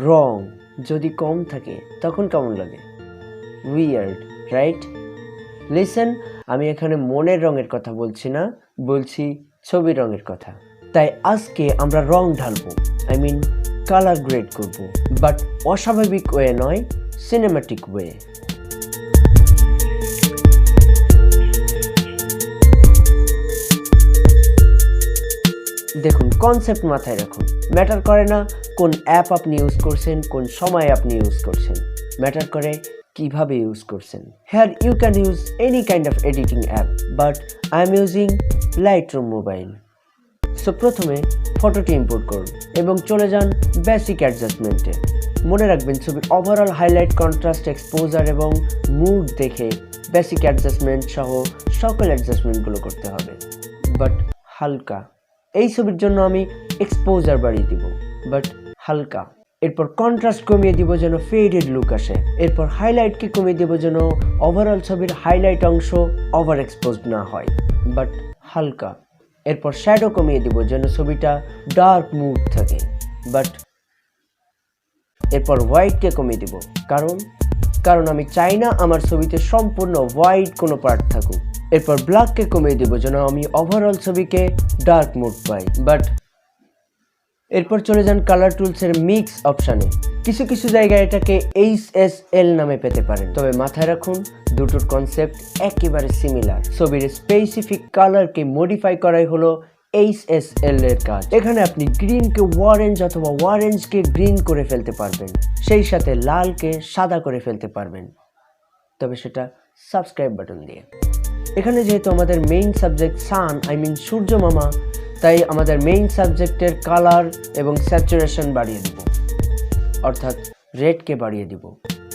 রং যদি কম থাকে তখন কেমন লাগে? Weird, right? লিসেন, আমি এখানে মনের রঙের কথা বলছি না, বলছি ছবির রঙের কথা। তাই আজকে আমরা রং ঢালবো, আই মিন কালার গ্রেড করব, বাট অস্বাভাবিক ওয়ে নয়, সিনেম্যাটিক ওয়ে। দেখুন, কনসেপ্ট মাথায় রাখুন। ম্যাটার করে না কোন অ্যাপ আপনি ইউজ করছেন, কোন সময় আপনি ইউজ করছেন, ম্যাটার করে কিভাবে ইউজ করছেন। Here you can use any kind of editing app, but I am using Lightroom mobile. So প্রথমে ফটোটি ইম্পোর্ট করুন এবং চলে যান বেসিক অ্যাডজাস্টমেন্টে। মনে রাখবেন ছবির ওভারঅল হাইলাইট, কন্ট্রাস্ট, এক্সপোজার এবং মুড দেখে বেসিক অ্যাডজাস্টমেন্ট সহ সকল অ্যাডজাস্টমেন্টগুলো করতে হবে, বাট হালকা। এই ছবির জন্য আমি এক্সপোজার বাড়িয়ে দিব, বাট হালকা। এরপর কন্ট্রাস্ট কমিয়ে দিব যেন ফেডেড লুক আসে। এরপর হাইলাইটকে কমিয়ে দিব যেন ওভারঅল ছবির হাইলাইট অংশ ওভার এক্সপোজড না হয়, বাট হালকা। এরপর শ্যাডো কমিয়ে দিব যেন ছবিটা ডার্ক মুড থাকে, বাট। এরপর হোয়াইটকে কমিয়ে দিব, কারণ আমি চাই না আমার ছবিতে সম্পূর্ণ হোয়াইট কোনো পার্ট থাকুক। এরপর ব্ল্যাককে কমিয়ে দিব যেন আমি ওভারঅল ছবিকে ডার্ক মুড পাই, বাট। এরপর চলে যান কালার টুলসের মিক্স অপশানে। কিছু কিছু জায়গায় এটাকে HSL নামে পেতে পারেন, তবে মাথায় রাখুন দুটোর কনসেপ্ট একেবারে সিমিলার। ছবির স্পেসিফিক কালারকে মডিফাই করাই হলো HSL এর কাজ। এখানে আপনি গ্রিনকে অরেঞ্জ অথবা অরেঞ্জকে গ্রিন করে ফেলতে পারবেন, সেই সাথে লালকে সাদা করে ফেলতে পারবেন, তবে সেটা সাবস্ক্রাইব বাটন দিয়ে। এখানে যেহেতু আমাদের main subject sun, I mean সূর্য মামা, তাই আমাদের মেইন সাবজেক্টের কালার এবং স্যাচুরেশন বাড়িয়ে দিব, অর্থাৎ রেডকে বাড়িয়ে দিব।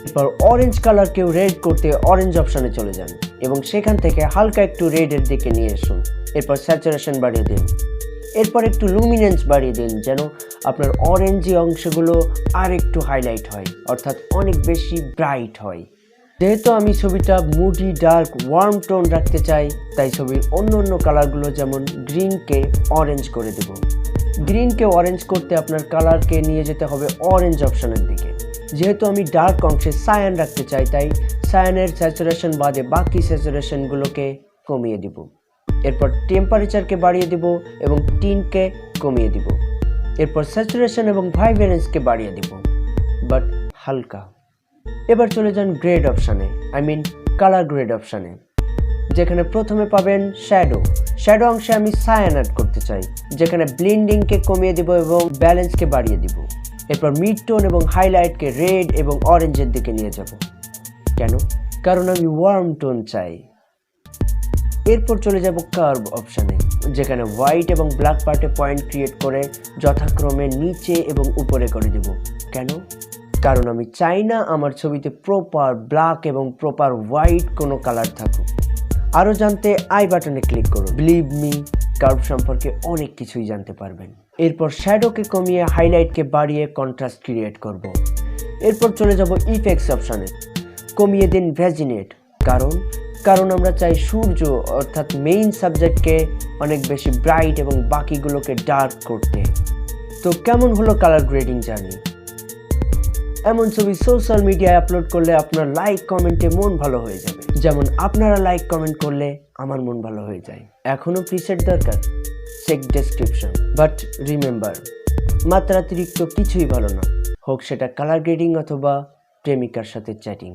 এরপর অরেঞ্জ কালারকেও রেড করতে অরেঞ্জ অপশানে চলে যান এবং সেখান থেকে হালকা একটু রেডের দিকে নিয়ে আসুন। এরপর স্যাচুরেশন বাড়িয়ে দিন। এরপর একটু লুমিনেন্স বাড়িয়ে দিন যেন আপনার অরেঞ্জি অংশগুলো আর একটু হাইলাইট হয়, অর্থাৎ অনেক বেশি ব্রাইট হয়। যেহেতু আমি ছবিটা মুডি, ডার্ক, ওয়ার্ম টোন রাখতে চাই, তাই ছবির অন্য অন্য কালারগুলো যেমন গ্রিনকে অরেঞ্জ করে দেব। গ্রিনকে অরেঞ্জ করতে আপনার কালারকে নিয়ে যেতে হবে অরেঞ্জ অপশানের দিকে। যেহেতু আমি ডার্ক অংশে সায়ান রাখতে চাই, তাই সায়ানের স্যাচুরেশন বাদে বাকি স্যাচুরেশনগুলোকে কমিয়ে দিব। এরপর টেম্পারেচারকে বাড়িয়ে দিব এবং টিনকে কমিয়ে দিব। এরপর স্যাচুরেশন এবং ভাইব্রেন্সকে বাড়িয়ে দিব, বাট হালকা। এবার চলে যান গ্রেড অপশানে, আই মিন কালার গ্রেড অপশানে, যেখানে প্রথমে পাবেন শ্যাডো অংশে আমি সায়ান অ্যাড করতে চাই, যেখানে ব্লেন্ডিংকে কমিয়ে দিব এবং ব্যালেন্সকে বাড়িয়ে দিব। এরপর মিড টোন এবং হাইলাইটকে রেড এবং অরেঞ্জের দিকে নিয়ে যাব। কেন? কারণ আমি ওয়ার্ম টোন চাই। এরপর চলে যাব কার্ভ অপশানে, যেখানে হোয়াইট এবং ব্ল্যাক পার্টে পয়েন্ট ক্রিয়েট করে যথাক্রমে নিচে এবং উপরে করে দেব। কেন? কারণ আমি চাই না আমার ছবিতে প্রপার ব্ল্যাক এবং প্রপার হোয়াইট কোনো কালার থাকুক। আরও জানতে আই বাটনে ক্লিক করুন। বিলিভ মি, কার্ভ সম্পর্কে অনেক কিছুই জানতে পারবেন। এরপর শ্যাডোকে কমিয়ে হাইলাইটকে বাড়িয়ে কন্ট্রাস্ট ক্রিয়েট করব। এরপর চলে যাব ইফেক্টস অপশানে, কমিয়ে দিন ভ্যাজিনেট। কারণ আমরা চাই সূর্য অর্থাৎ মেইন সাবজেক্টকে অনেক বেশি ব্রাইট এবং বাকিগুলোকে ডার্ক করতে। তো কেমন হলো কালার গ্রেডিং জার্নি? এমন ছবি সোশ্যাল মিডিয়ায় আপলোড করলে আপনার লাইক কমেন্টে মন ভালো হয়ে যাবে, যেমন আপনারা লাইক কমেন্ট করলে আমার মন ভালো হয়ে যায়। এখনও প্রিসেট দরকার? Check description. বাট রিমেম্বার, মাত্রাতিরিক্ত কিছুই ভালো না, হোক সেটা কালার গ্রেডিং অথবা প্রেমিকার সাথে চ্যাটিং।